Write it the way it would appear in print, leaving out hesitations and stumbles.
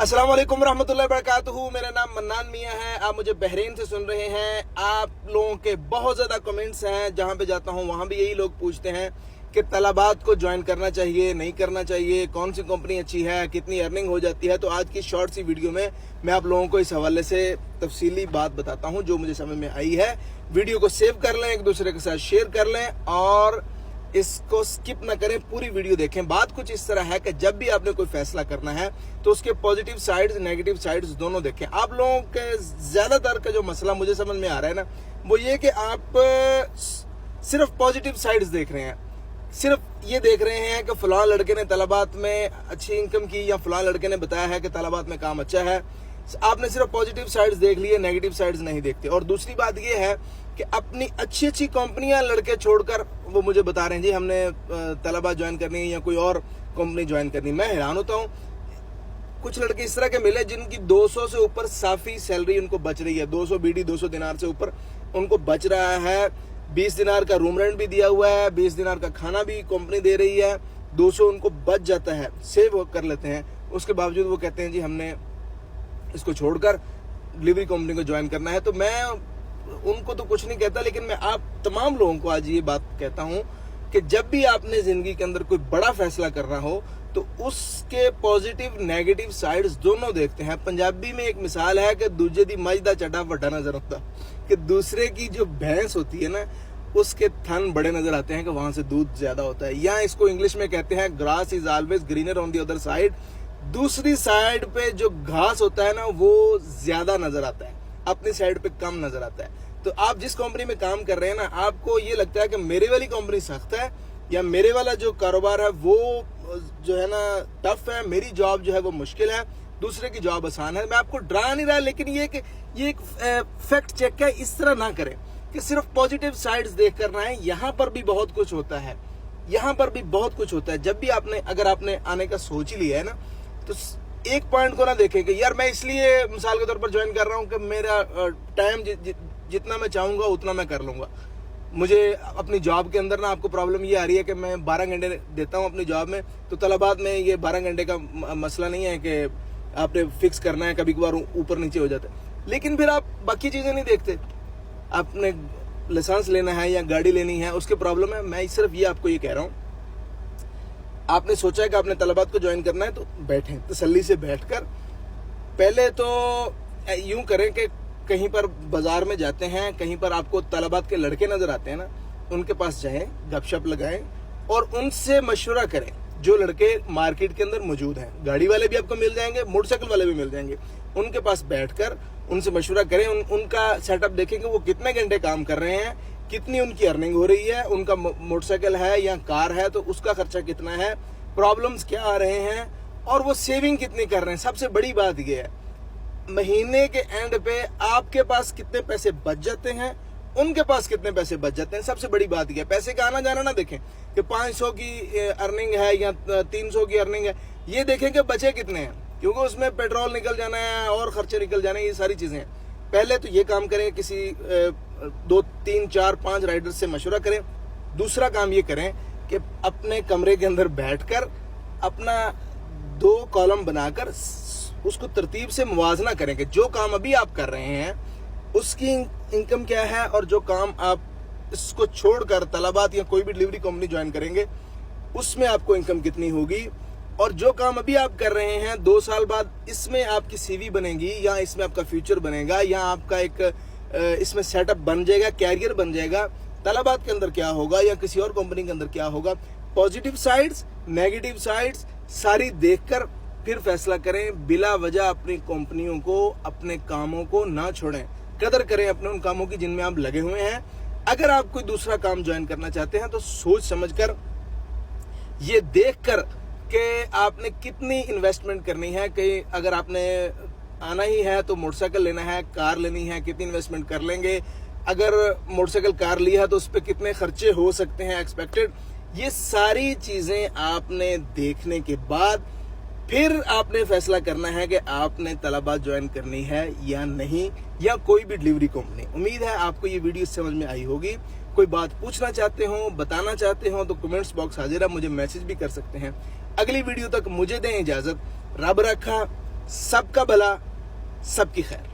अस्सलाम वालेकुम रहमतुल्लाहि वबरकातुहू। मेरा नाम मन्नान मियाँ है। आप मुझे बहरीन से सुन रहे हैं। आप लोगों के बहुत ज़्यादा कमेंट्स हैं, जहाँ पे जाता हूँ वहाँ भी यही लोग पूछते हैं कि तलबात को ज्वाइन करना चाहिए नहीं करना चाहिए, कौन सी कंपनी अच्छी है, कितनी अर्निंग हो जाती है। तो आज की शॉर्ट सी वीडियो में मैं आप लोगों को इस हवाले से तफसीली बात बताता हूँ जो मुझे समझ में आई है। वीडियो को सेव कर लें, एक दूसरे के साथ शेयर कर लें और इसको स्किप ना करें, पूरी वीडियो देखें। बात कुछ इस तरह है कि जब भी आपने कोई फैसला करना है तो उसके पॉजिटिव साइड्स नेगेटिव साइड्स दोनों देखें। आप लोगों के ज्यादातर का जो मसला मुझे समझ में आ रहा है ना, वो ये कि आप सिर्फ पॉजिटिव साइड्स देख रहे हैं, सिर्फ ये देख रहे हैं कि फलां लड़के ने तलबात में अच्छी इनकम की या फलां लड़के ने बताया है कि तलबात में काम अच्छा है। आपने सिर्फ पॉजिटिव साइड्स देख लिए, नेगेटिव साइड्स नहीं देखते। और दूसरी बात ये है कि अपनी अच्छी अच्छी कंपनियां लड़के छोड़कर वो मुझे बता रहे हैं जी हमने तलबा ज्वाइन करनी है या कोई और कंपनी ज्वाइन करनी है। मैं हैरान होता हूँ, कुछ लड़के इस तरह के मिले जिनकी 200 से ऊपर साफी सैलरी उनको बच रही है, 200 बीडी 200 दिनार से ऊपर उनको बच रहा है। 20 दिनार का रूम रेंट भी दिया हुआ है, 20 दिनार का खाना भी कंपनी दे रही है, 200 उनको बच जाता है, सेव कर लेते हैं। उसके बावजूद वो कहते हैं जी हमने इसको छोड़कर डिलीवरी कंपनी को ज्वाइन करना है। तो मैं उनको तो कुछ नहीं कहता, लेकिन मैं आप तमाम लोगों को आज ये बात कहता हूं कि जब भी आपने जिंदगी के अंदर कोई बड़ा फैसला करना हो तो उसके पॉजिटिव नेगेटिव साइड्स दोनों देखते हैं। पंजाबी में एक मिसाल है कि दूजे दी मज दा चड्डा वड्डा नजर आता, कि दूसरे की जो भैंस होती है ना उसके थन बड़े नजर आते हैं कि वहां से दूध ज्यादा होता है। या इसको इंग्लिश में कहते हैं grass is always greener on the other side. दूसरी साइड पे जो घास होता है ना वो ज्यादा नजर आता है, अपनी साइड पे कम नजर आता है। तो आप जिस कंपनी में काम कर रहे हैं ना, आपको ये लगता है कि मेरे वाली कंपनी सख्त है या मेरे वाला जो कारोबार है वो जो है ना टफ है, मेरी जॉब जो है वो मुश्किल है, दूसरे की जॉब आसान है। मैं आपको डरा नहीं रहा, लेकिन ये एक फैक्ट चेक है। इस तरह ना करें कि सिर्फ पॉजिटिव साइड्स देख कर ना है। यहाँ पर भी बहुत कुछ होता है, यहाँ पर भी बहुत कुछ होता है। जब भी अगर आपने आने का सोच ही लिया है ना, तो एक पॉइंट को ना देखें कि यार मैं इसलिए मिसाल के तौर पर ज्वाइन कर रहा हूँ कि मेरा टाइम जितना मैं चाहूंगा उतना मैं कर लूंगा। मुझे अपनी जॉब के अंदर ना आपको प्रॉब्लम ये आ रही है कि मैं 12 घंटे देता हूँ अपनी जॉब में, तो तलबात में ये 12 घंटे का मसला नहीं है कि आपने फिक्स करना है, कभी कभार ऊपर नीचे हो जाता है। लेकिन फिर आप बाकी चीजें नहीं देखते, आपने लाइसेंस लेना है या गाड़ी लेनी है उसके प्रॉब्लम है। मैं सिर्फ ये आपको ये कह रहा हूँ, आपने सोचा है कि आपने तलबात को ज्वाइन करना है तो बैठें, तसल्ली से बैठकर पहले तो यूं करें कि कहीं पर बाजार में जाते हैं, कहीं पर आपको तलबात के लड़के नजर आते हैं ना, उनके पास जाएं, गपशप लगाएं और उनसे मशवरा करें। जो लड़के मार्केट के अंदर मौजूद हैं, गाड़ी वाले भी आपको मिल जाएंगे, मोटरसाइकिल वाले भी मिल जाएंगे, उनके पास बैठकर उनसे मशवरा करें, उनका सेटअप देखें कि वो कितने घंटे काम कर रहे हैं, कितनी उनकी अर्निंग हो रही है, उनका मोटरसाइकिल है या कार है तो उसका खर्चा कितना है, प्रॉब्लम्स क्या आ रहे हैं और वो सेविंग कितनी कर रहे हैं। सबसे बड़ी बात ये है महीने के एंड पे आपके पास कितने पैसे बच जाते हैं, उनके पास कितने पैसे बच जाते हैं। सबसे बड़ी बात ये, पैसे का आना जाना ना देखें कि 500 की अर्निंग है या 300 की अर्निंग है, ये देखें कि बचे कितने हैं, क्योंकि उसमें पेट्रोल निकल जाना है और खर्चे निकल जाने हैं, ये सारी चीजें हैं। पहले तो ये काम करें, किसी 2 3 4 5 राइडर से मशवरा करें। दूसरा काम ये करें कि अपने कमरे के अंदर बैठकर अपना 2 कॉलम बनाकर उसको तरतीब से मुवाजना करें कि जो काम अभी आप कर रहे हैं उसकी इनकम क्या है और जो काम आप इसको छोड़कर तलबात या कोई भी डिलीवरी कंपनी ज्वाइन करेंगे उसमें आपको इनकम कितनी होगी, और जो काम अभी आप कर रहे हैं 2 साल बाद इसमें आपकी सीवी बनेगी या इसमें आपका फ्यूचर बनेगा या आपका एक इसमें सेटअप बन जाएगा, कैरियर बन जाएगा। तलबात के अंदर क्या होगा या किसी और कंपनी के अंदर क्या होगा, पॉजिटिव साइड्स नेगेटिव साइड्स सारी देखकर फिर फैसला करें। बिला वजह अपनी कंपनियों को, अपने कामों को ना छोड़ें, कदर करें अपने उन कामों की जिनमें आप लगे हुए हैं। अगर आप कोई दूसरा काम ज्वाइन करना चाहते हैं तो सोच समझकर, ये देखकर कि आपने कितनी इन्वेस्टमेंट करनी है, कि अगर आपने आना ही है तो मोटरसाइकिल लेना है, कार लेनी है, कितनी इन्वेस्टमेंट कर लेंगे, अगर मोटरसाइकिल कार लिया है तो उस पर कितने खर्चे हो सकते हैं एक्सपेक्टेड। ये सारी चीजें आपने देखने के बाद फिर आपने फैसला करना है कि आपने तलबात ज्वाइन करनी है या नहीं, या कोई भी डिलीवरी कंपनी। उम्मीद है आपको ये वीडियो समझ में आई होगी। कोई बात पूछना चाहते हो, बताना चाहते हो तो कमेंट्स बॉक्स हाजिर है, मुझे मैसेज भी कर सकते हैं। अगली वीडियो तक मुझे दें इजाजत। रब रखा, سب کا بھلا سب کی خیر.